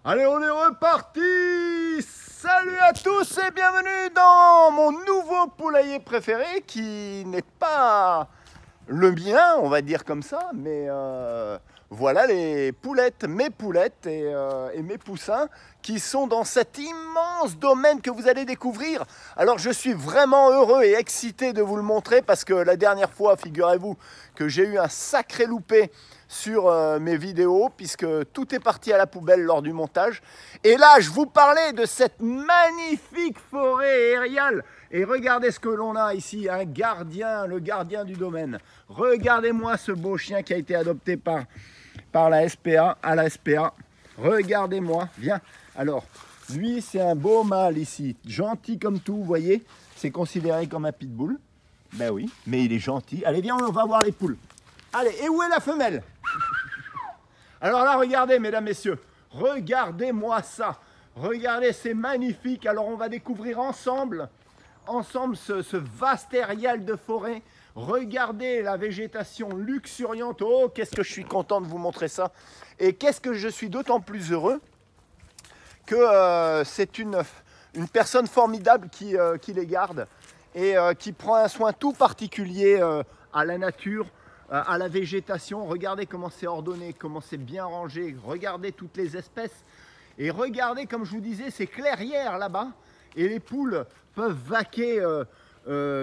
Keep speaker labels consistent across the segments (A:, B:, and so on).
A: Allez, on est reparti! Salut à tous et bienvenue dans mon nouveau poulailler préféré qui n'est pas le mien, on va dire comme ça, mais voilà les poulettes, mes poulettes et mes poussins qui sont dans cet immense domaine que vous allez découvrir. Alors je suis vraiment heureux et excité de vous le montrer parce que la dernière fois, figurez-vous que j'ai eu un sacré loupé sur mes vidéos puisque tout est parti à la poubelle lors du montage. Et là, je vous parlais de cette magnifique forêt aériale. Et regardez ce que l'on a ici, un gardien, le gardien du domaine. Regardez-moi ce beau chien qui a été adopté par la SPA, à la SPA. Regardez-moi, viens. Alors, lui, c'est un beau mâle ici, gentil comme tout, vous voyez. C'est considéré comme un pitbull. Ben oui, mais il est gentil. Allez, viens, on va voir les poules. Allez, et où est la femelle? Alors là, regardez, mesdames, messieurs, regardez-moi ça. Regardez, c'est magnifique. Alors, on va découvrir ensemble ce vaste aérial de forêt. Regardez la végétation luxuriante. Oh, qu'est-ce que je suis content de vous montrer ça. Et qu'est-ce que je suis d'autant plus heureux que c'est une personne formidable qui les garde et qui prend un soin tout particulier à la nature, à la végétation. Regardez comment c'est ordonné, comment c'est bien rangé. Regardez toutes les espèces. Et regardez, comme je vous disais, ces clairières là-bas. Et les poules peuvent vaquer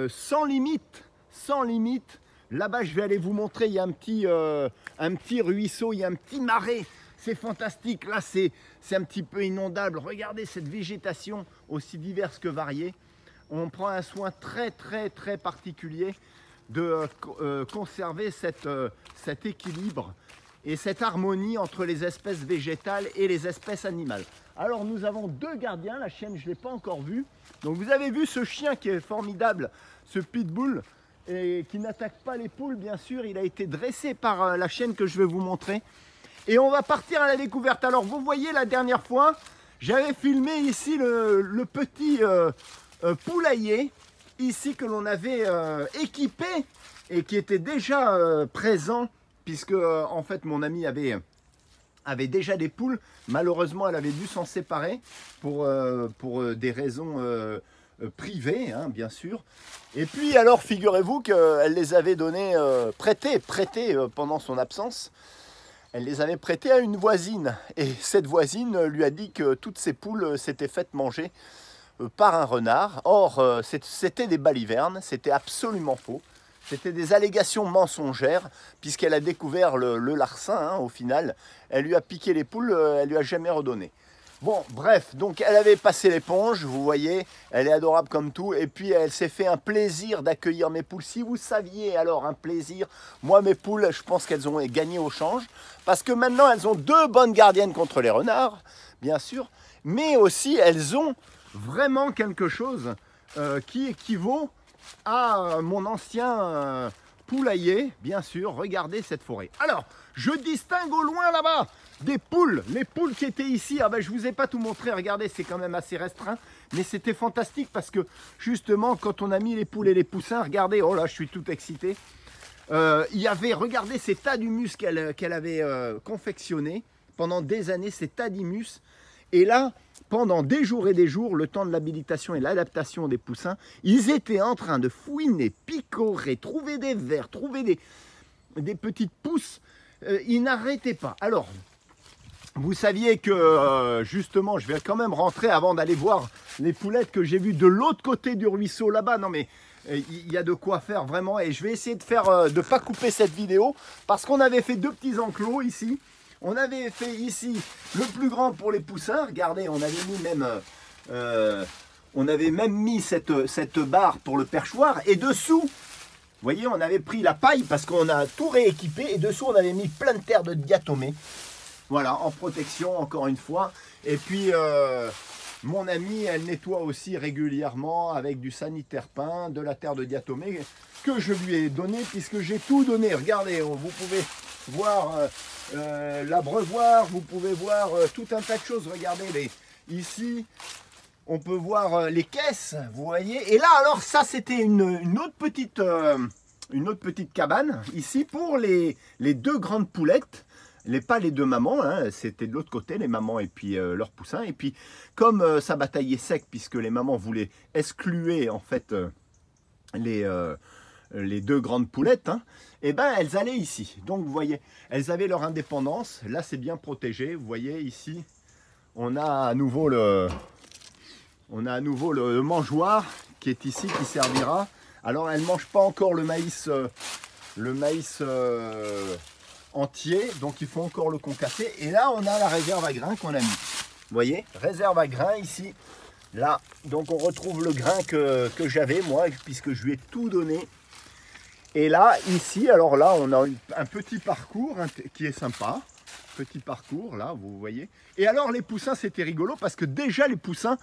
A: sans limite. Sans limite. Là-bas, je vais aller vous montrer, il y a un petit ruisseau, il y a un petit marais. C'est fantastique. Là, c'est un petit peu inondable. Regardez cette végétation aussi diverse que variée. On prend un soin très, très, très particulier de conserver cet équilibre et cette harmonie entre les espèces végétales et les espèces animales. Alors nous avons deux gardiens, la chienne je ne l'ai pas encore vue. Donc vous avez vu ce chien qui est formidable, ce pitbull, et qui n'attaque pas les poules bien sûr. Il a été dressé par la chienne que je vais vous montrer. Et on va partir à la découverte. Alors vous voyez la dernière fois, j'avais filmé ici le petit poulailler ici que l'on avait équipé et qui était déjà présent puisque en fait mon ami avait déjà des poules. Malheureusement, elle avait dû s'en séparer pour des raisons privées, hein, bien sûr. Et puis alors, figurez-vous qu'elle les avait donnés, prêtés pendant son absence. Elle les avait prêtés à une voisine. Et cette voisine lui a dit que toutes ses poules s'étaient faites manger par un renard. Or, c'était des balivernes, c'était absolument faux. C'était des allégations mensongères, puisqu'elle a découvert le larcin, hein, au final. Elle lui a piqué les poules, elle lui a jamais redonné. Bon, bref, donc elle avait passé l'éponge, vous voyez, elle est adorable comme tout, et puis elle s'est fait un plaisir d'accueillir mes poules. Si vous saviez alors un plaisir, moi mes poules, je pense qu'elles ont gagné au change, parce que maintenant elles ont deux bonnes gardiennes contre les renards, bien sûr, mais aussi elles ont vraiment quelque chose qui équivaut à mon ancien poulailler, bien sûr. Regardez cette forêt. Alors, je distingue au loin là-bas des poules. Les poules qui étaient ici, ah ben, je ne vous ai pas tout montré, regardez, c'est quand même assez restreint. Mais c'était fantastique parce que justement, quand on a mis les poules et les poussins, regardez, oh là, je suis tout excité. Il y avait, regardez ces tas d'humus qu'elle avait confectionné pendant des années, ces tas d'humus. Et là, pendant des jours et des jours, le temps de l'habilitation et l'adaptation des poussins, ils étaient en train de fouiner, picorer, trouver des vers, trouver des petites pousses. Ils n'arrêtaient pas. Alors, vous saviez que, justement, je vais quand même rentrer avant d'aller voir les poulettes que j'ai vues de l'autre côté du ruisseau, là-bas. Non mais, il y a de quoi faire vraiment. Et je vais essayer de ne pas couper cette vidéo, parce qu'on avait fait deux petits enclos ici. On avait fait ici le plus grand pour les poussins. Regardez, on avait même mis cette barre pour le perchoir. Et dessous, vous voyez, on avait pris la paille parce qu'on a tout rééquipé. Et dessous, on avait mis plein de terre de diatomée. Voilà, en protection, encore une fois. Et puis, mon amie, elle nettoie aussi régulièrement avec du sanitaire peint, de la terre de diatomée que je lui ai donné puisque j'ai tout donné. Regardez, vous pouvez voir l'abreuvoir, vous pouvez voir tout un tas de choses. Regardez, ici, on peut voir les caisses, vous voyez. Et là, alors, ça, c'était une autre petite cabane, ici, pour les deux grandes poulettes. pas les deux mamans, hein, c'était de l'autre côté, les mamans et puis leurs poussins. Et puis, comme ça bataillait sec, puisque les mamans voulaient excluer en fait les deux grandes poulettes, hein, et ben elles allaient ici. Donc vous voyez, elles avaient leur indépendance. Là, c'est bien protégé. Vous voyez ici, on a à nouveau le mangeoire qui est ici, qui servira. Alors, elles ne mangent pas encore le maïs entier, donc il faut encore le concasser. Et là, on a la réserve à grains qu'on a mis. Vous voyez, réserve à grains ici. Là, donc on retrouve le grain que j'avais, moi, puisque je lui ai tout donné. Et là, ici, alors là, on a un petit parcours qui est sympa. Petit parcours, là, vous voyez. Et alors, les poussins, c'était rigolo, parce que déjà, les poussins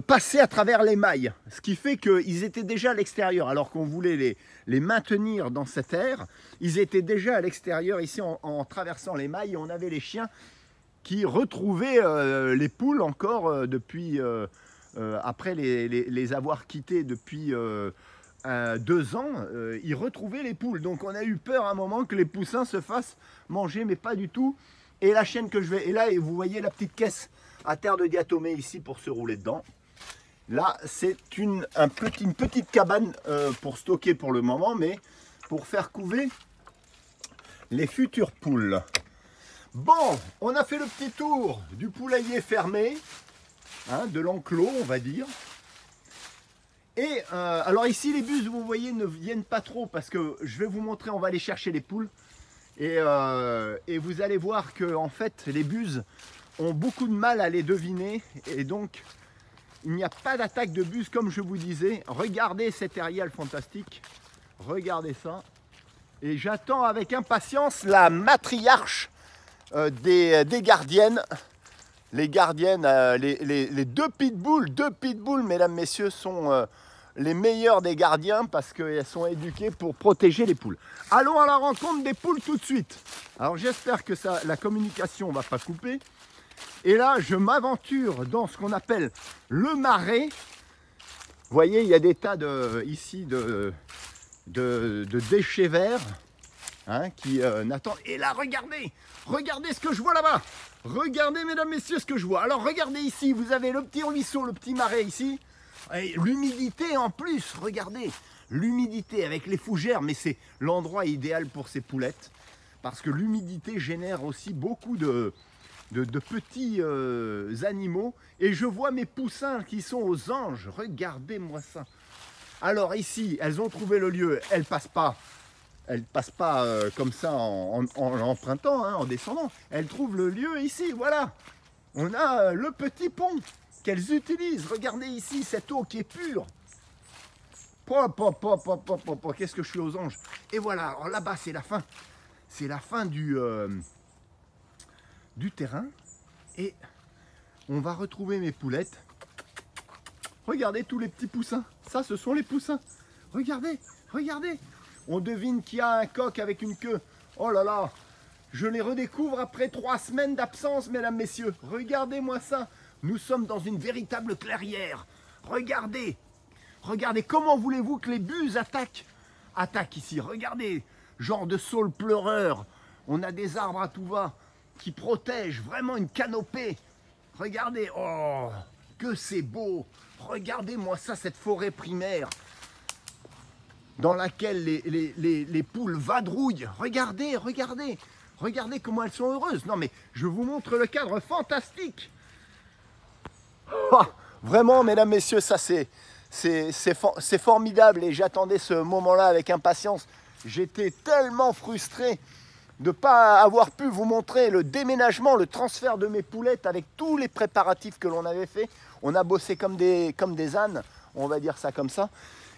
A: passaient à travers les mailles. Ce qui fait qu'ils étaient déjà à l'extérieur, alors qu'on voulait les maintenir dans cette aire. Ils étaient déjà à l'extérieur, ici, en traversant les mailles. Et on avait les chiens qui retrouvaient les poules encore depuis... après les avoir quittés depuis 2 ans, ils retrouvaient les poules. Donc on a eu peur à un moment que les poussins se fassent manger, mais pas du tout. Et la chienne que je vais... Et là, vous voyez la petite caisse à terre de diatomée ici pour se rouler dedans. Là, c'est une petite cabane pour stocker pour le moment, mais pour faire couver les futures poules. Bon, on a fait le petit tour du poulailler fermé, hein, de l'enclos, on va dire. Et alors ici, les buses, vous voyez, ne viennent pas trop parce que je vais vous montrer, on va aller chercher les poules. Et vous allez voir que en fait, les buses ont beaucoup de mal à les deviner. Et donc, il n'y a pas d'attaque de buses comme je vous disais. Regardez cet aérial fantastique. Regardez ça. Et j'attends avec impatience la matriarche des gardiennes. Les gardiennes, les deux pitbulls, mesdames, messieurs, sont les meilleurs des gardiens parce qu'elles sont éduquées pour protéger les poules. Allons à la rencontre des poules tout de suite. Alors j'espère que la communication ne va pas couper. Et là, je m'aventure dans ce qu'on appelle le marais. Vous voyez, il y a des tas ici de déchets verts, hein, qui n'attendent. Et là, regardez ce que je vois là-bas. Regardez, mesdames, messieurs, ce que je vois. Alors, regardez ici, vous avez le petit ruisseau, le petit marais ici. Et l'humidité en plus, regardez. L'humidité avec les fougères, mais c'est l'endroit idéal pour ces poulettes. Parce que l'humidité génère aussi beaucoup de petits animaux. Et je vois mes poussins qui sont aux anges. Regardez-moi ça. Alors ici, elles ont trouvé le lieu. Elles passent pas comme ça en empruntant, hein, en descendant. Elles trouvent le lieu ici, voilà. On a le petit pont qu'elles utilisent. Regardez ici, cette eau qui est pure. Qu'est-ce que je suis aux anges. Et voilà, alors là-bas, c'est la fin. C'est la fin du terrain. Et on va retrouver mes poulettes. Regardez tous les petits poussins. Ça, ce sont les poussins. Regardez. On devine qu'il y a un coq avec une queue. Oh là là. Je les redécouvre après 3 semaines d'absence, mesdames, messieurs. Regardez-moi ça. Nous sommes dans une véritable clairière. Regardez. Comment voulez-vous que les buses attaquent ici. Regardez. Genre de saule pleureur. On a des arbres à tout va qui protègent vraiment une canopée. Regardez. Oh, que c'est beau. Regardez-moi ça, cette forêt primaire dans laquelle les poules vadrouillent. Regardez comment elles sont heureuses. Non mais je vous montre le cadre fantastique. Oh, vraiment, mesdames, messieurs, ça c'est formidable et j'attendais ce moment-là avec impatience. J'étais tellement frustré de ne pas avoir pu vous montrer le déménagement, le transfert de mes poulettes avec tous les préparatifs que l'on avait fait. On a bossé comme des ânes, on va dire ça comme ça.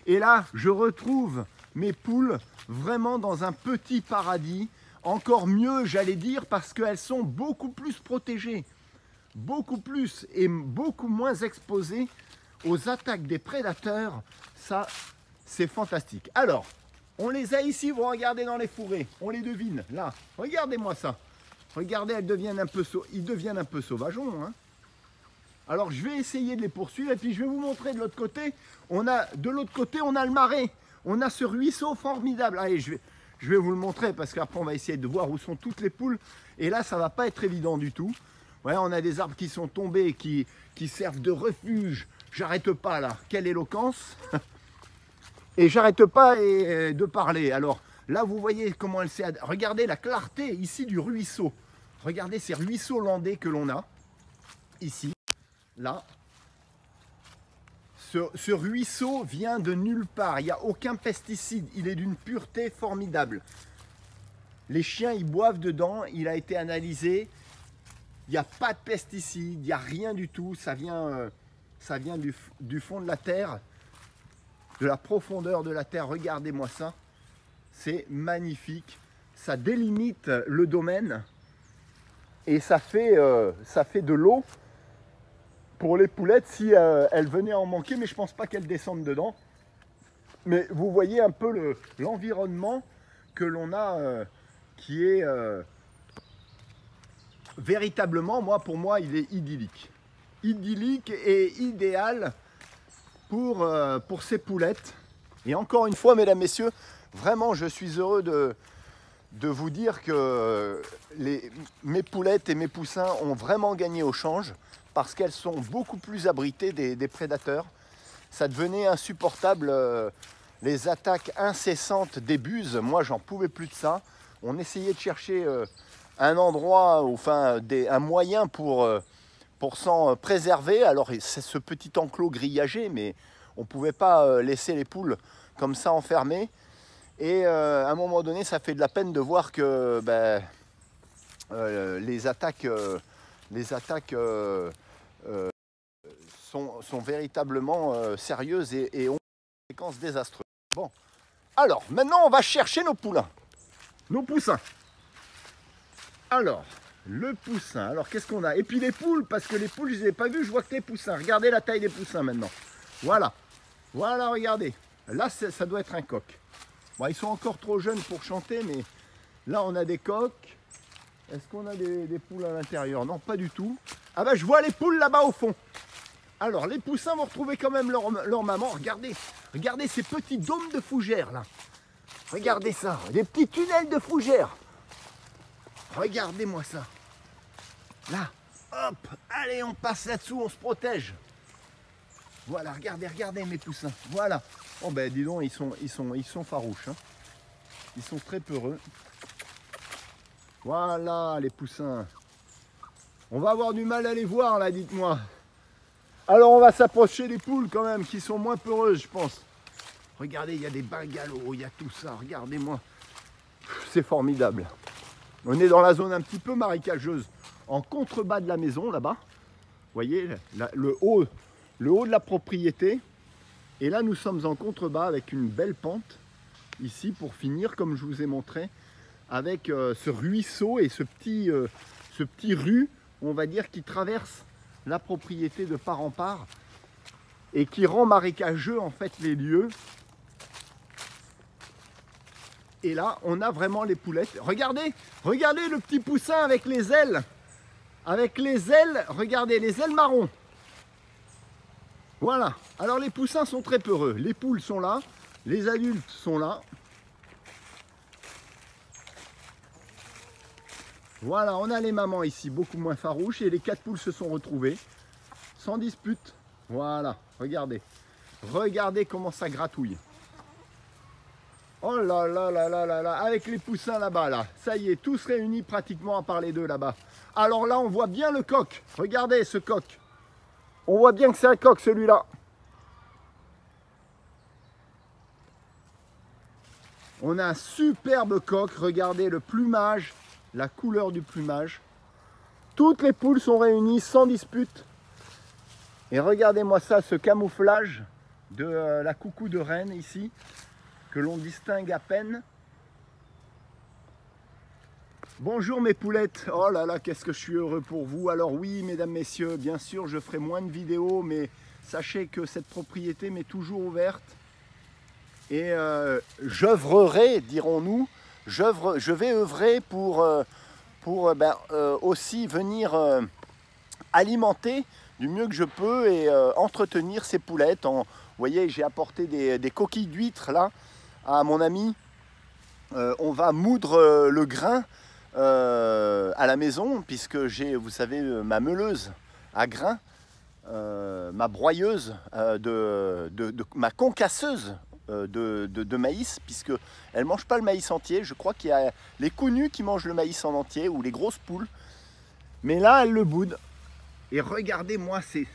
A: Et là, je retrouve mes poules vraiment dans un petit paradis. Encore mieux, j'allais dire, parce qu'elles sont beaucoup plus protégées. Beaucoup plus et beaucoup moins exposées aux attaques des prédateurs. Ça, c'est fantastique. Alors, on les a ici, vous regardez dans les fourrés. On les devine, là. Regardez-moi ça. Regardez, ils deviennent un peu sauvageons, hein. Alors je vais essayer de les poursuivre et puis je vais vous montrer de l'autre côté. De l'autre côté, on a le marais. On a ce ruisseau formidable. Allez, je Je vais vous le montrer parce qu'après on va essayer de voir où sont toutes les poules. Et là, ça va pas être évident du tout. Ouais, on a des arbres qui sont tombés, qui servent de refuge. J'arrête pas là, quelle éloquence. Et j'arrête pas de parler. Alors là, vous voyez comment elle s'est... Regardez la clarté ici du ruisseau. Regardez ces ruisseaux landais que l'on a. Ici, là. Ce ruisseau vient de nulle part. Il n'y a aucun pesticide. Il est d'une pureté formidable. Les chiens, ils boivent dedans. Il a été analysé. Il n'y a pas de pesticides. Il n'y a rien du tout. Ça vient du fond de la terre. De la profondeur de la terre. Regardez-moi ça. C'est magnifique. Ça délimite le domaine. Et ça fait de l'eau pour les poulettes si elles venaient à en manquer. Mais je ne pense pas qu'elles descendent dedans. Mais vous voyez un peu l'environnement que l'on a qui est véritablement, pour moi, il est idyllique. Idyllique et idéal pour ces poulettes. Et encore une fois, mesdames, messieurs, vraiment, je suis heureux de vous dire que mes poulettes et mes poussins ont vraiment gagné au change parce qu'elles sont beaucoup plus abritées des prédateurs. Ça devenait insupportable, les attaques incessantes des buses. Moi, j'en pouvais plus de ça. On essayait de chercher un endroit, enfin un moyen pour s'en préserver. Alors, c'est ce petit enclos grillagé, mais on ne pouvait pas laisser les poules comme ça enfermées. Et à un moment donné, ça fait de la peine de voir que les attaques sont véritablement sérieuses et ont des conséquences désastreuses. Bon, alors maintenant on va chercher nos poulains, nos poussins. Alors, le poussin, alors qu'est-ce qu'on a? Et puis les poules, parce que les poules je ne les ai pas vues, je vois que les poussins. Regardez la taille des poussins maintenant. Voilà, voilà, regardez. Là, ça doit être un coq. Bon, ils sont encore trop jeunes pour chanter, mais là, on a des coqs. Est-ce qu'on a des poules à l'intérieur? Non, pas du tout. Ah bah, je vois les poules là-bas au fond. Alors, les poussins vont retrouver quand même leur maman. Regardez, regardez ces petits dômes de fougères, là. Regardez ça, des petits tunnels de fougères. Regardez-moi ça. Là, hop, allez, on passe là-dessous, on se protège. Voilà, regardez, regardez mes poussins. Voilà. Oh ben dis donc, ils sont farouches. Hein. Ils sont très peureux. Voilà les poussins. On va avoir du mal à les voir là, dites-moi. Alors on va s'approcher des poules quand même, qui sont moins peureuses, je pense. Regardez, il y a des bungalows, il y a tout ça, regardez-moi. C'est formidable. On est dans la zone un petit peu marécageuse, en contrebas de la maison, là-bas. Vous voyez, le haut de la propriété. Et là, nous sommes en contrebas avec une belle pente, ici, pour finir, comme je vous ai montré, avec ce ruisseau et ce petit rue, on va dire, qui traverse la propriété de part en part et qui rend marécageux, en fait, les lieux. Et là, on a vraiment les poulettes. Regardez, regardez le petit poussin avec les ailes. Avec les ailes, regardez, les ailes marron. Voilà, alors les poussins sont très peureux, les poules sont là, les adultes sont là. Voilà, on a les mamans ici, beaucoup moins farouches, et les 4 poules se sont retrouvées, sans dispute. Voilà, regardez, regardez comment ça gratouille. Oh là là là là là là, avec les poussins là-bas, là, ça y est, tous réunis pratiquement à part les deux là-bas. Alors là, on voit bien le coq, regardez ce coq. On voit bien que c'est un coq celui-là. On a un superbe coq, regardez le plumage, la couleur du plumage. Toutes les poules sont réunies sans dispute. Et regardez-moi ça, ce camouflage de la coucou de reine ici, que l'on distingue à peine. Bonjour mes poulettes, oh là là, qu'est-ce que je suis heureux pour vous. Alors oui, mesdames, messieurs, bien sûr, je ferai moins de vidéos, mais sachez que cette propriété m'est toujours ouverte. Et j'œuvrerai, dirons-nous, je vais œuvrer pour aussi venir alimenter du mieux que je peux et entretenir ces poulettes. Vous voyez, j'ai apporté des coquilles d'huîtres là à mon ami. on va moudre le grain à la maison, puisque j'ai, vous savez, ma meuleuse à grains, ma broyeuse, ma concasseuse de maïs, puisque elle mange pas le maïs entier. Je crois qu'il y a les conus qui mangent le maïs en entier, ou les grosses poules. Mais là, elle le boude. Et regardez-moi ces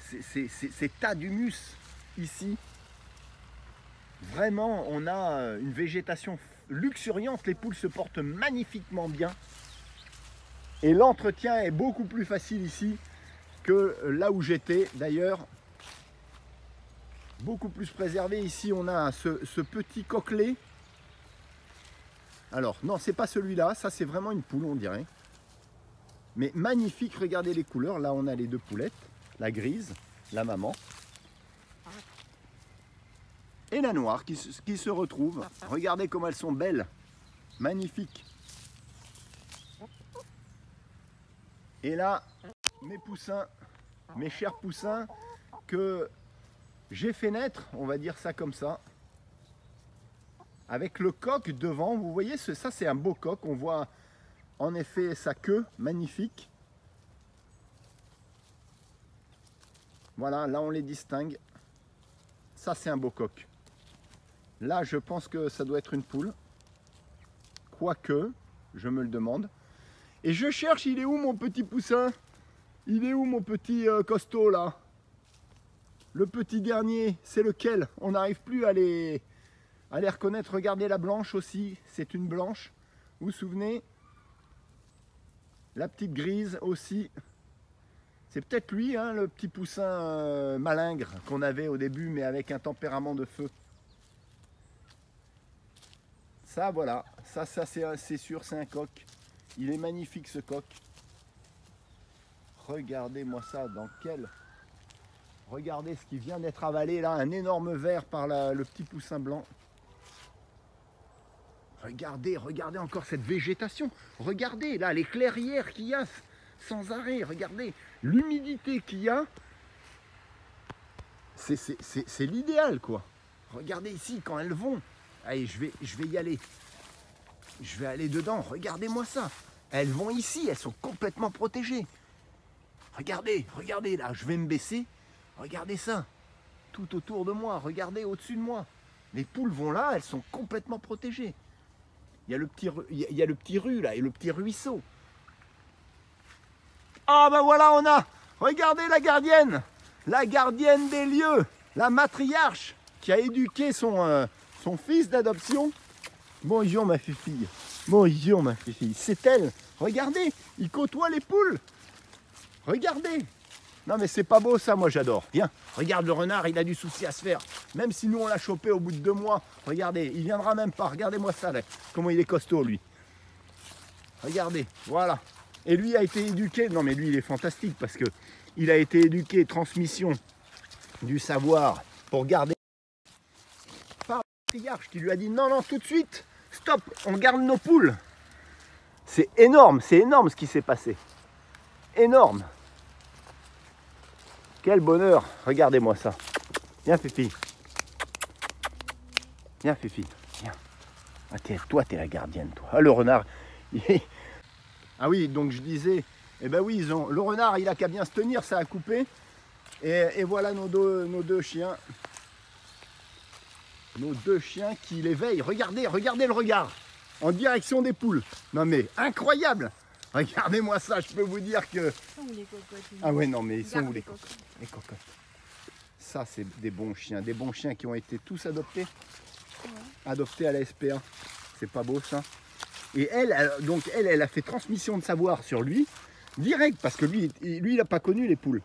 A: tas d'humus ici. Vraiment, on a une végétation luxuriante. Les poules se portent magnifiquement bien. Et l'entretien est beaucoup plus facile ici que là où j'étais. D'ailleurs, beaucoup plus préservé. Ici, on a ce petit coquelet. Alors, non, c'est pas celui-là. Ça, c'est vraiment une poule, on dirait. Mais magnifique, regardez les couleurs. Là, on a les deux poulettes. La grise, la maman. Et la noire qui se retrouvent. Regardez comme elles sont belles. Magnifiques. Et là, mes poussins, mes chers poussins, que j'ai fait naître, on va dire ça comme ça. Avec le coq devant. Vous voyez, ça c'est un beau coq. On voit en effet sa queue magnifique. Voilà, là on les distingue. Ça c'est un beau coq. Là je pense que ça doit être une poule. Quoique, je me le demande. Et je cherche, il est où mon petit poussin? Il est où mon petit costaud là? Le petit dernier, c'est lequel? On n'arrive plus à les reconnaître. Regardez la blanche aussi, c'est une blanche. Vous vous souvenez? La petite grise aussi. C'est peut-être lui, hein, le petit poussin malingre qu'on avait au début, mais avec un tempérament de feu. Ça, voilà. Ça c'est sûr, c'est un coq. Il est magnifique ce coq. Regardez-moi ça, dans quel... Regardez ce qui vient d'être avalé là, un énorme ver par le petit poussin blanc. Regardez, regardez encore cette végétation. Regardez là les clairières qu'il y a sans arrêt. Regardez l'humidité qu'il y a. C'est l'idéal quoi. Regardez ici quand elles vont. Allez, je vais y aller. Je vais aller dedans. Regardez-moi ça. Elles vont ici, elles sont complètement protégées. Regardez, regardez là, je vais me baisser. Regardez ça. Tout autour de moi, regardez au-dessus de moi. Les poules vont là, elles sont complètement protégées. Il y a le petit rue là et le petit ruisseau. Ah ben voilà, on a, regardez la gardienne des lieux, la matriarche qui a éduqué son fils d'adoption. Bonjour ma fille, bonjour ma fille, c'est elle. Regardez, il côtoie les poules. Regardez. Non mais c'est pas beau ça, moi j'adore. Viens, regarde le renard, il a du souci à se faire. Même si nous on l'a chopé au bout de 2 mois. Regardez, il viendra même pas. Regardez-moi ça là. Comment il est costaud lui. Regardez, voilà. Et lui a été éduqué. Non mais lui il est fantastique parce que il a été éduqué, transmission du savoir pour garder par le patriarche qui lui a dit non, non, tout de suite, stop, on garde nos poules. C'est énorme ce qui s'est passé. Énorme. Quel bonheur, regardez-moi ça. Viens Fifi. Viens Fifi, viens. Ah, toi t'es la gardienne toi. Ah le renard. Ah oui, donc je disais, eh ben oui, le renard il a qu'à bien se tenir, ça a coupé. Et voilà nos deux chiens. Nos 2 chiens qui les veillent. Regardez, regardez le regard. En direction des poules. Non mais incroyable. Regardez-moi ça, je peux vous dire que...
B: Où les cocottes?
A: Ah ouais, non mais ils sont où les cocottes? Les cocottes. Ça c'est des bons chiens qui ont été tous adoptés. Ouais. Adoptés à la SPA. C'est pas beau ça? Et elle a fait transmission de savoir sur lui, direct, parce que lui il n'a pas connu les poules.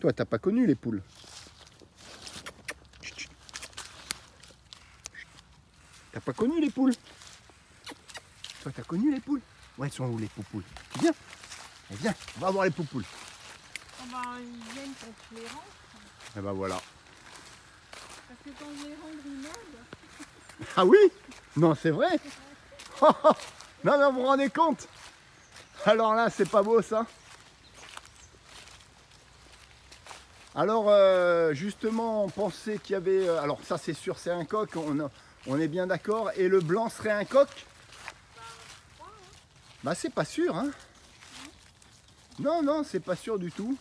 A: Toi, t'as pas connu les poules. T'as pas connu les poules. Toi, t'as connu les poules. Ouais, elles sont où les poupoules? Viens, viens, on va voir les poupoules.
B: Oh bah, ils viennent quand tu les rentres.
A: Et ben voilà.
B: Parce que quand je les rentre, ils meurent.
A: Ah oui? Non, c'est vrai. Non, mais vous vous rendez compte? Alors là, c'est pas beau ça. Alors, justement, on pensait qu'il y avait... alors ça, c'est sûr, c'est un coq. On est bien d'accord. Et le blanc serait un coq? Bah c'est pas sûr, hein. Non, non, c'est pas sûr du tout.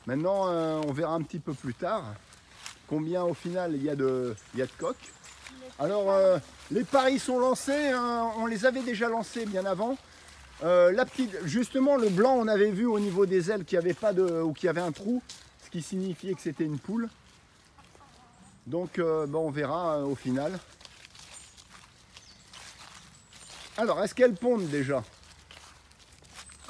A: Maintenant, on verra un petit peu plus tard combien au final il y a de coqs. Alors, les paris sont lancés, hein, on les avait déjà lancés bien avant. Justement, le blanc, on avait vu au niveau des ailes qu'il n'y avait pas ou qu'il y avait un trou, ce qui signifiait que c'était une poule. Donc, bon, on verra au final. Alors, est-ce qu'elles pondent déjà?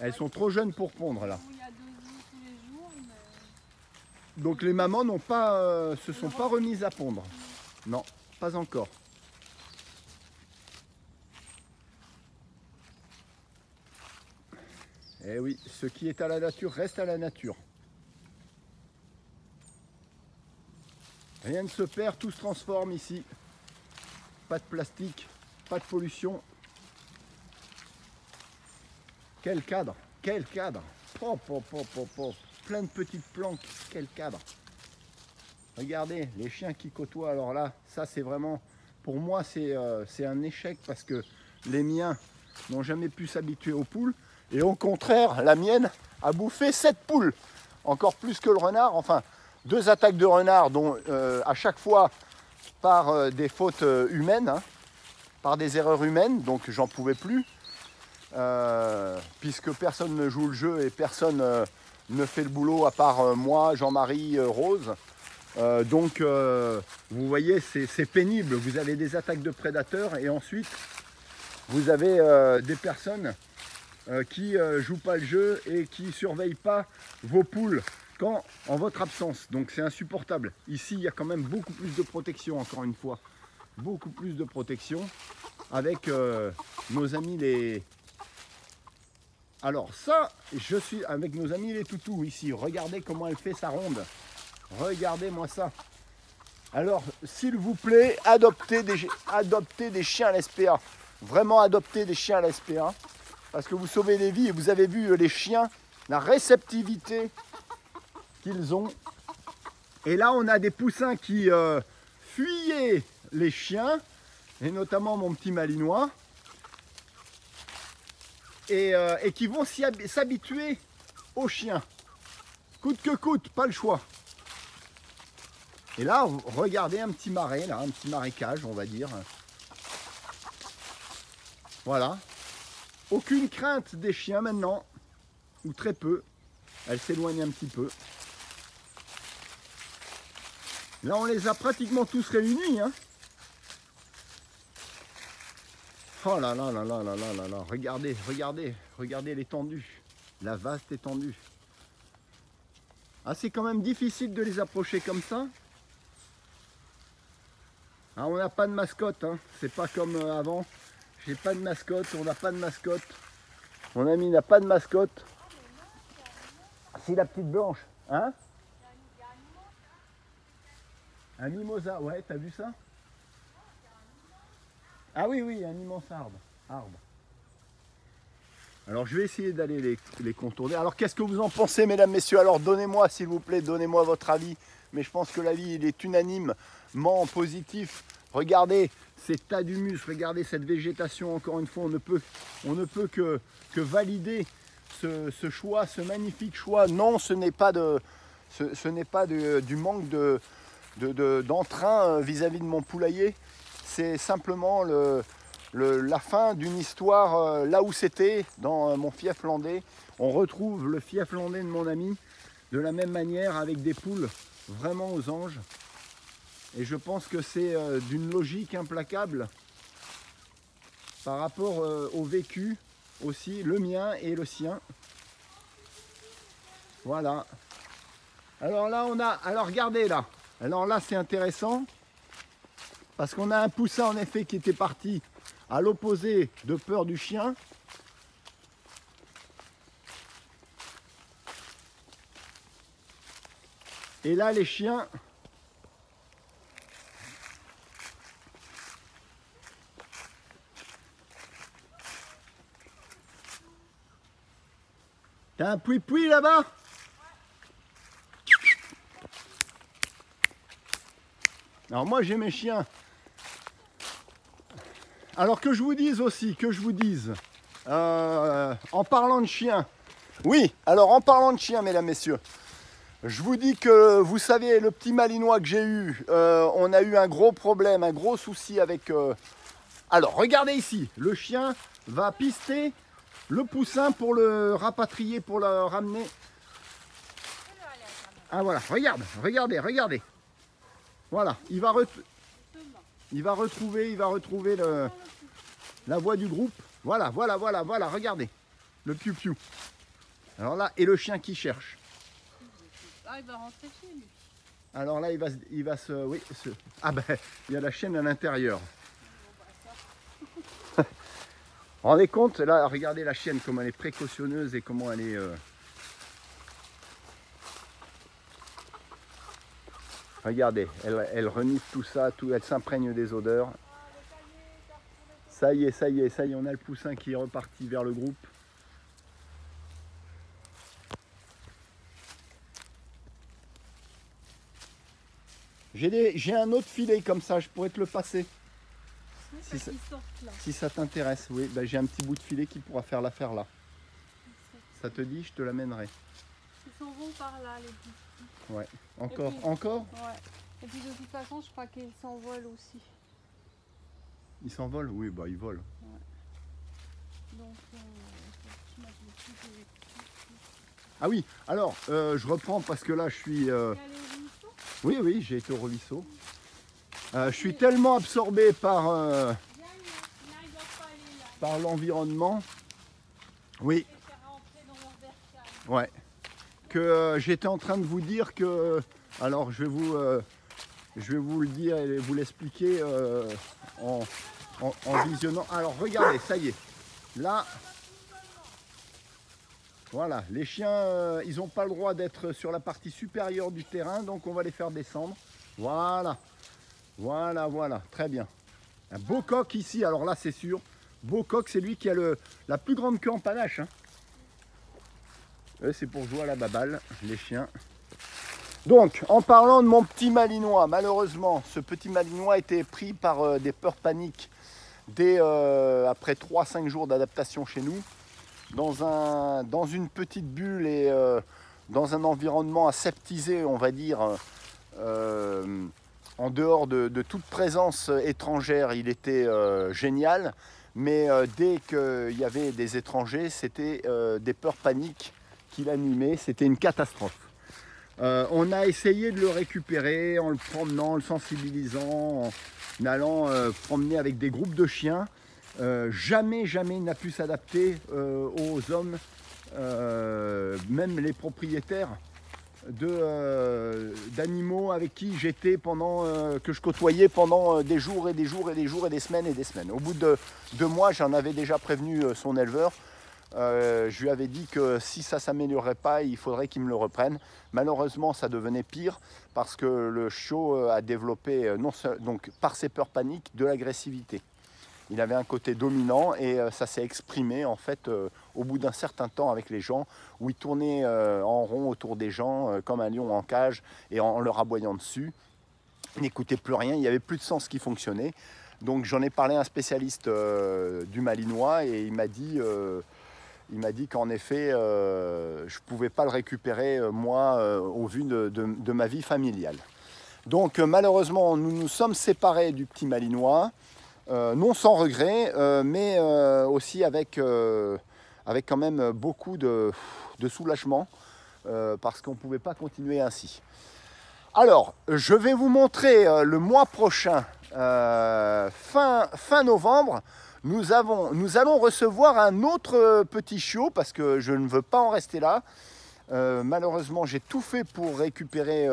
A: Elles sont trop jeunes pour pondre là.
B: Il y a 2 œufs tous les jours, mais...
A: Donc les mamans n'ont pas, se sont pas remises à pondre. Non, pas encore. Eh oui, ce qui est à la nature reste à la nature. Rien ne se perd, tout se transforme ici. Pas de plastique, pas de pollution. Quel cadre, quel cadre. Pop, pop, pop, pop, pop. Plein de petites plantes, quel cadre. Regardez, les chiens qui côtoient, alors là, ça c'est vraiment, pour moi c'est un échec parce que les miens n'ont jamais pu s'habituer aux poules. Et au contraire, la mienne a bouffé 7 poules, encore plus que le renard. Enfin, 2 attaques de renard, dont à chaque fois par des fautes humaines, hein, par des erreurs humaines, donc j'en pouvais plus. Puisque personne ne joue le jeu et personne ne fait le boulot à part moi, Jean-Marie, Rose. Donc vous voyez, c'est pénible. Vous avez des attaques de prédateurs et ensuite vous avez des personnes qui jouent pas le jeu et qui surveillent pas vos poules en votre absence. Donc c'est insupportable. Ici, il y a quand même beaucoup plus de protection, encore une fois. Beaucoup plus de protection avec nos amis les... Alors ça, je suis avec nos amis les toutous ici. Regardez comment elle fait sa ronde. Regardez-moi ça. Alors, s'il vous plaît, adoptez des chiens à l'SPA. Vraiment adoptez des chiens à l'SPA. Parce que vous sauvez des vies et vous avez vu les chiens, la réceptivité qu'ils ont. Et là, on a des poussins qui fuyaient les chiens, et notamment mon petit malinois. Et qui vont s'habituer aux chiens. Coûte que coûte, pas le choix. Et là, regardez un petit marais, là, un petit marécage, on va dire. Voilà. Aucune crainte des chiens maintenant, ou très peu. Elle s'éloigne un petit peu. Là, on les a pratiquement tous réunis, hein. Oh là là là là là là là là, regardez, regardez, regardez l'étendue, la vaste étendue. Ah, c'est quand même difficile de les approcher comme ça. Ah, on n'a pas de mascotte, hein. C'est pas comme avant. J'ai pas de mascotte, on n'a pas de mascotte. Mon ami n'a pas de mascotte. C'est la petite blanche, hein? Un mimosa, ouais, t'as vu ça? Ah oui, oui, un immense arbre. Alors je vais essayer d'aller les contourner. Alors qu'est-ce que vous en pensez, mesdames, messieurs? Alors donnez-moi, s'il vous plaît, donnez-moi votre avis. Mais je pense que l'avis, il est unanimement positif. Regardez ces tas d'humus, regardez cette végétation, encore une fois, on ne peut que valider ce choix, ce magnifique choix. Non, ce n'est pas du manque d'entrain vis-à-vis de mon poulailler. C'est simplement la fin d'une histoire là où c'était, dans mon fief landais. On retrouve le fief landais de mon ami de la même manière avec des poules vraiment aux anges. Et je pense que c'est d'une logique implacable par rapport au vécu aussi, le mien et le sien. Voilà. Alors là, alors regardez là. Alors là, c'est intéressant. Parce qu'on a un poussin en effet qui était parti à l'opposé de peur du chien. Et là les chiens t'as un poui-poui là-bas? Alors moi j'ai mes chiens Alors que je vous dise aussi, en parlant de chien, oui, alors en parlant de chien, mesdames, messieurs, je vous dis que, vous savez, le petit malinois que j'ai eu, on a eu un gros problème, un gros souci avec... Alors, regardez ici, le chien va pister le poussin pour le rapatrier, pour le ramener. Ah voilà, regardez. Voilà, il va retrouver la voie du groupe. Voilà, regardez, le piou-piou. Alors là, et le chien qui cherche.
B: Ah, il va rentrer chez lui.
A: Alors là, il va se... Oui, ah ben, il y a la chienne à l'intérieur. Rendez compte, là, regardez la chienne, comme elle est précautionneuse et comment elle est... Regardez, elle renifle tout ça, elle s'imprègne des odeurs. Ça y est, on a le poussin qui est reparti vers le groupe. J'ai un autre filet comme ça, je pourrais te le passer. Si ça t'intéresse, oui, ben, j'ai un petit bout de filet qui pourra faire l'affaire là. Ça te dit, je te l'amènerai.
B: Ils s'en vont par là, les petits.
A: Ouais.
B: Puis,
A: Encore
B: ouais. Et puis de toute façon, je crois qu'ils s'envolent aussi.
A: Ils s'envolent? Oui, bah ils volent.
B: Ouais. Donc, je mette le petit et les petits.
A: Ah oui, alors, je reprends parce que là, je suis...
B: Il y a les ruisseaux.
A: Oui, j'ai été au ruisseau. Je suis tellement absorbé par l'environnement. Oui. Ouais. Que j'étais en train de vous dire que... Alors, je vais vous le dire et vous l'expliquer en visionnant. Alors, regardez, ça y est. Là... Voilà, les chiens, ils n'ont pas le droit d'être sur la partie supérieure du terrain, donc on va les faire descendre. Voilà, très bien. Un beau coq ici, alors là c'est sûr. Beau coq, c'est lui qui a la plus grande queue en panache. Hein. C'est pour jouer à la baballe, les chiens. Donc, en parlant de mon petit malinois, malheureusement, ce petit malinois a été pris par des peurs paniques dès après 3-5 jours d'adaptation chez nous. Dans une petite bulle et dans un environnement aseptisé, on va dire, en dehors de toute présence étrangère, il était génial. Mais dès qu'il y avait des étrangers, c'était des peurs paniques qui l'animaient, c'était une catastrophe. On a essayé de le récupérer en le promenant, en le sensibilisant, en allant promener avec des groupes de chiens. Jamais il n'a pu s'adapter aux hommes, même les propriétaires d'animaux avec qui j'étais que je côtoyais pendant des jours et des des semaines et des semaines. Au bout de 2 mois, j'en avais déjà prévenu son éleveur. Je lui avais dit que si ça ne s'améliorait pas, il faudrait qu'il me le reprenne. Malheureusement, ça devenait pire parce que le chiot a développé, donc, par ses peurs paniques, de l'agressivité. Il avait un côté dominant et ça s'est exprimé en fait au bout d'un certain temps avec les gens où il tournait en rond autour des gens comme un lion en cage et en leur aboyant dessus. Il n'écoutait plus rien, il n'y avait plus de sens qui fonctionnait. Donc j'en ai parlé à un spécialiste du malinois et il m'a dit qu'en effet je ne pouvais pas le récupérer moi au vu de ma vie familiale. Donc malheureusement nous nous sommes séparés du petit malinois. Non sans regret, mais aussi avec quand même beaucoup de soulagement, parce qu'on ne pouvait pas continuer ainsi. Alors, je vais vous montrer le mois prochain, fin novembre, nous allons recevoir un autre petit chiot, parce que je ne veux pas en rester là. Malheureusement, j'ai tout fait pour récupérer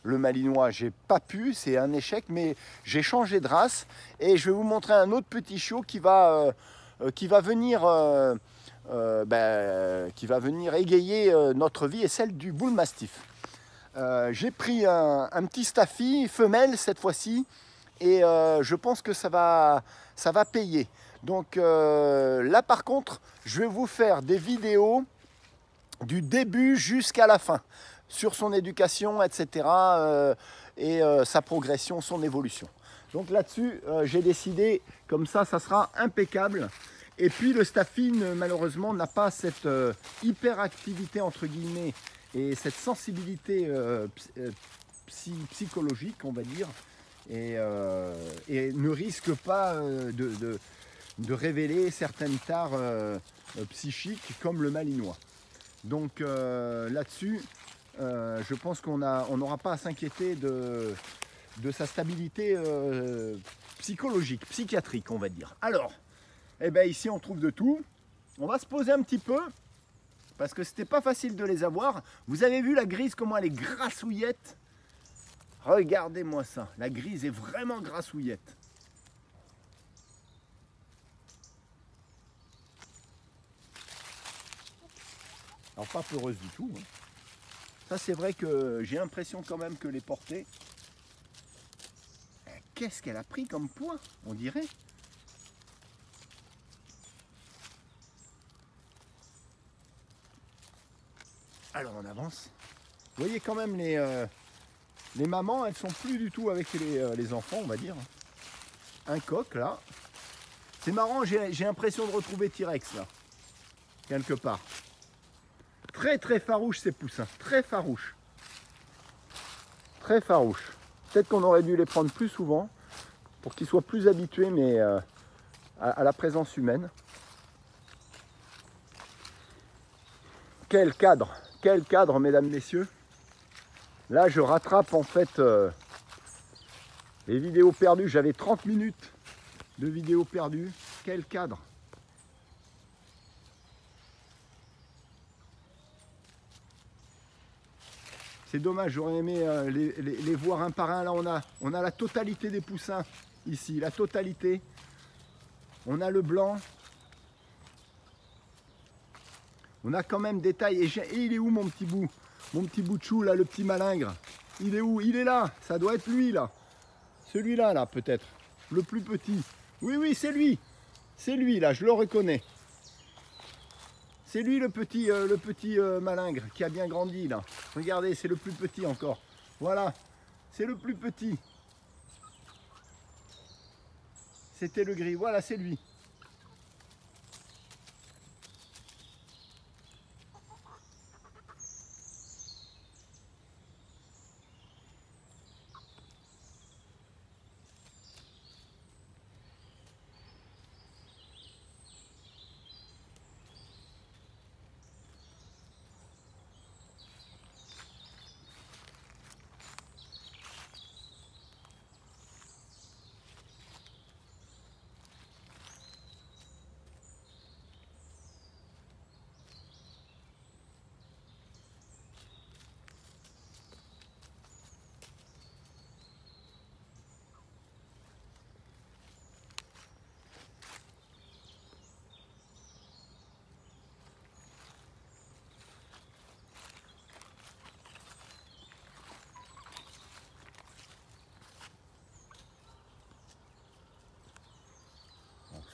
A: le malinois, j'ai pas pu, c'est un échec, mais j'ai changé de race et je vais vous montrer un autre petit chiot qui va venir égayer notre vie et celle du bull mastiff. J'ai pris un petit staffy femelle cette fois-ci et je pense que ça va payer. Donc là par contre, je vais vous faire des vidéos du début jusqu'à la fin, sur son éducation, etc. Et sa progression, son évolution. Donc là-dessus, j'ai décidé, comme ça sera impeccable. Et puis le staffine, malheureusement, n'a pas cette hyperactivité, entre guillemets, et cette sensibilité psychologique, on va dire, et ne risque pas de révéler certaines tares psychiques comme le malinois. Donc là-dessus, je pense qu'on n'aura pas à s'inquiéter de sa stabilité psychologique, psychiatrique, on va dire. Alors, eh ben ici on trouve de tout. On va se poser un petit peu, parce que c'était pas facile de les avoir. Vous avez vu la grise, comment elle est grassouillette? Regardez-moi ça, la grise est vraiment grassouillette. Alors pas peureuse du tout, hein. Ça c'est vrai que j'ai l'impression quand même que les portées, qu'est-ce qu'elle a pris comme poids, on dirait. Alors on avance. Vous voyez quand même les mamans, elles sont plus du tout avec les enfants, on va dire. Un coq là. C'est marrant, j'ai l'impression de retrouver T-Rex là, quelque part. Très très farouche ces poussins, très farouches. Très farouches. Peut-être qu'on aurait dû les prendre plus souvent pour qu'ils soient plus habitués mais à la présence humaine. Quel cadre mesdames, messieurs. Là je rattrape en fait les vidéos perdues, j'avais 30 minutes de vidéos perdues. Quel cadre. C'est dommage, j'aurais aimé les voir un par un. Là, on a la totalité des poussins ici, la totalité. On a le blanc. On a quand même des tailles. Et il est où mon petit bout? Mon petit bout de chou, là, le petit malingre. Il est où? Il est là. Ça doit être lui, là. Celui-là, là, peut-être. Le plus petit. Oui, oui, c'est lui. C'est lui, là, je le reconnais. C'est lui le petit malingre qui a bien grandi là. Regardez, c'est le plus petit encore. Voilà, c'est le plus petit. C'était le gris, voilà, c'est lui.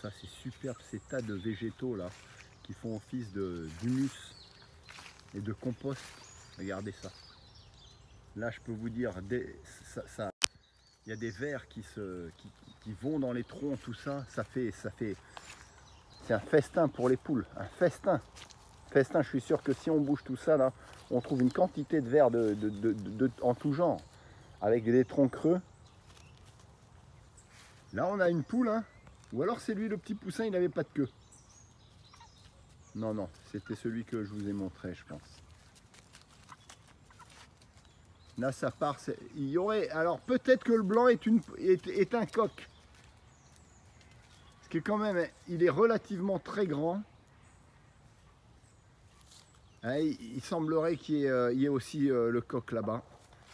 A: Ça c'est superbe, ces tas de végétaux là qui font office d'humus et de compost. Regardez ça. Là je peux vous dire, il y a des vers qui vont dans les troncs, tout ça. C'est un festin pour les poules, un festin. Festin, je suis sûr que si on bouge tout ça là, on trouve une quantité de vers en tout genre, avec des troncs creux. Là on a une poule, hein. Ou alors c'est lui le petit poussin, il n'avait pas de queue. Non, non, c'était celui que je vous ai montré, je pense. Là, ça part. Il y aurait. Alors peut-être que le blanc est un coq. Parce que quand même, il est relativement très grand. Il semblerait qu'il y ait aussi le coq là-bas.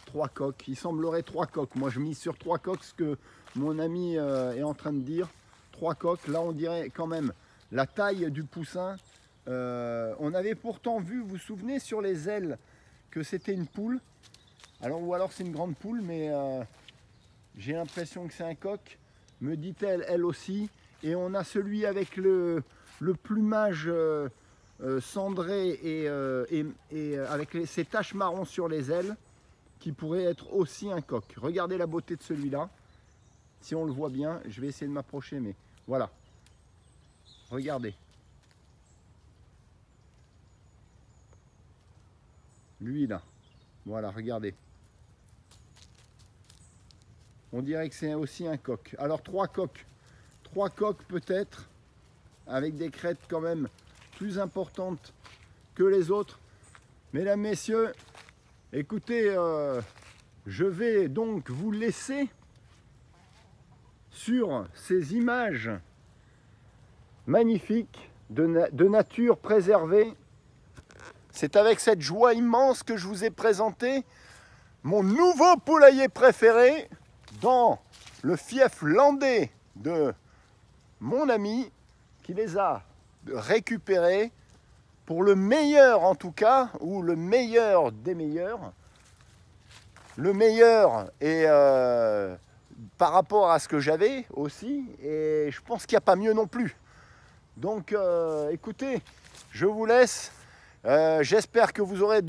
A: 3 coqs. Il semblerait 3 coqs. Moi, je mise sur 3 coqs, ce que mon ami est en train de dire. 3 coqs. Là, on dirait quand même la taille du poussin. On avait pourtant vu, vous vous souvenez, sur les ailes, que c'était une poule. Alors, ou alors c'est une grande poule, mais j'ai l'impression que c'est un coq. Me dit-elle, elle aussi. Et on a celui avec le plumage cendré et avec ces taches marron sur les ailes, qui pourrait être aussi un coq. Regardez la beauté de celui-là. si on le voit bien. Je vais essayer de m'approcher, mais voilà. Regardez. Lui là. Voilà, regardez. On dirait que c'est aussi un coq. Alors 3 coqs. 3 coqs peut-être, avec des crêtes quand même plus importantes que les autres. Mesdames, messieurs, écoutez, je vais donc vous laisser sur ces images magnifiques de nature préservée. C'est avec cette joie immense que je vous ai présenté mon nouveau poulailler préféré dans le fief landais de mon ami qui les a récupérés pour le meilleur en tout cas, ou le meilleur des meilleurs. Le meilleur est par rapport à ce que j'avais aussi, et je pense qu'il n'y a pas mieux non plus. Donc écoutez, je vous laisse. J'espère que vous aurez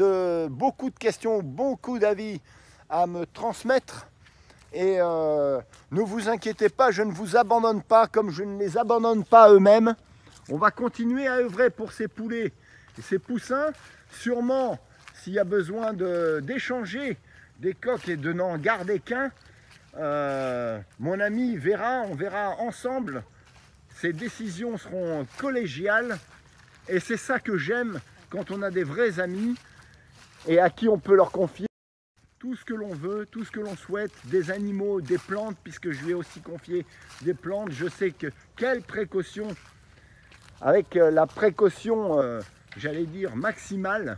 A: beaucoup de questions, beaucoup d'avis à me transmettre. Et ne vous inquiétez pas, je ne vous abandonne pas comme je ne les abandonne pas eux-mêmes. On va continuer à œuvrer pour ces poulets et ces poussins. Sûrement, s'il y a besoin d'échanger des coqs et de n'en garder qu'un, mon ami verra, on verra ensemble. Ces décisions seront collégiales. Et c'est ça que j'aime quand on a des vrais amis et à qui on peut leur confier tout ce que l'on veut, tout ce que l'on souhaite, des animaux, des plantes, puisque je lui ai aussi confié des plantes. Je sais que quelle précaution, avec la précaution, j'allais dire, maximale.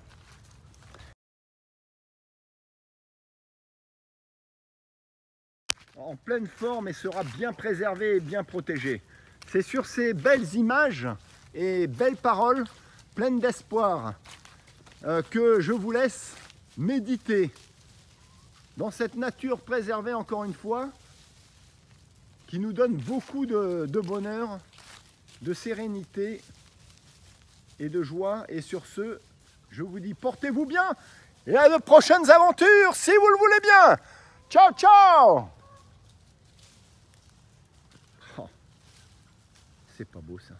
A: En pleine forme et sera bien préservé et bien protégé. C'est sur ces belles images et belles paroles, pleines d'espoir, que je vous laisse méditer dans cette nature préservée, encore une fois, qui nous donne beaucoup de bonheur, de sérénité et de joie. Et sur ce, je vous dis portez-vous bien et à de prochaines aventures, si vous le voulez bien. Ciao, ciao. Oh, c'est pas beau ça.